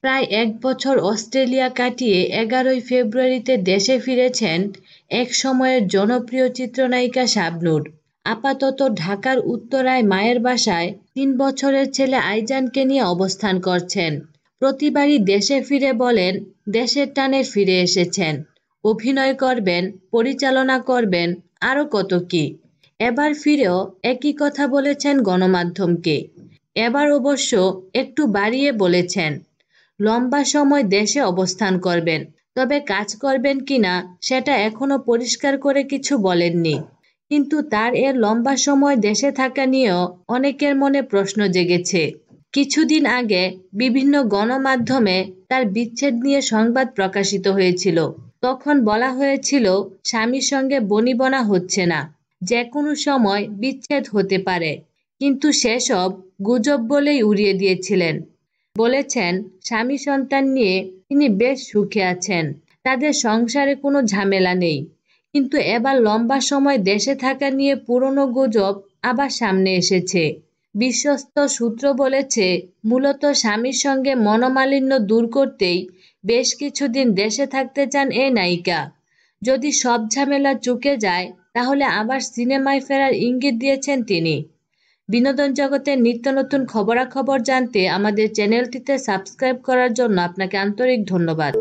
প্রায় ১ বছর অস্ট্রেলিয়া কাটিয়ে ১১ই ফেব্রুয়ারিতে দেশে ফিরেছেন একসময়ের জনপ্রিয় চিত্রনায়িকা শাবনূর। আপাতত ঢাকার উত্তরায় মায়ের বাসায় ৩ বছরের ছেলে আইজানকে নিয়ে অবস্থান করছেন। প্রতিবারই দেশে ফিরে বলেন দেশের টানে ফিরে এসেছেন। অভিনয় করবেন, পরিচালনা করবেন, আরও কত কী। এবার ফিরেও একই কথা বলেছেন গণমাধ্যমকে। এবার অবশ্য একটু বাড়িয়ে বলেছেন, লম্বা সময় দেশে অবস্থান করবেন, তবে কাজ করবেন কিনা সেটা এখনো পরিষ্কার করে কিছু বলেননি। কিন্তু তার এর লম্বা সময় দেশে থাকা নিয়েও অনেকের মনে প্রশ্ন জেগেছে। কিছুদিন আগে বিভিন্ন গণমাধ্যমে তার বিচ্ছেদ নিয়ে সংবাদ প্রকাশিত হয়েছিল। তখন বলা হয়েছিল স্বামীর সঙ্গে বনিবনা হচ্ছে না, যে কোনো সময় বিচ্ছেদ হতে পারে। কিন্তু সেসব গুজব বলেই উড়িয়ে দিয়েছিলেন। বলেছেন স্বামী সন্তান নিয়ে তিনি বেশ সুখে আছেন, তাদের সংসারে কোনো ঝামেলা নেই। কিন্তু এবার লম্বা সময় দেশে থাকা নিয়ে পুরনো গুজব আবার সামনে এসেছে। বিশ্বস্ত সূত্র বলেছে, মূলত স্বামীর সঙ্গে মনোমালিন্য দূর করতেই বেশ কিছুদিন দেশে থাকতে চান এই নায়িকা। যদি সব ঝামেলা চুকে যায় তাহলে আবার সিনেমায় ফেরার ইঙ্গিত দিয়েছেন তিনি। বিনোদন জগতের নিত্য নতুন খবরাখবর জানতে আমাদের চ্যানেলটিতে সাবস্ক্রাইব করার জন্য আপনাকে আন্তরিক ধন্যবাদ।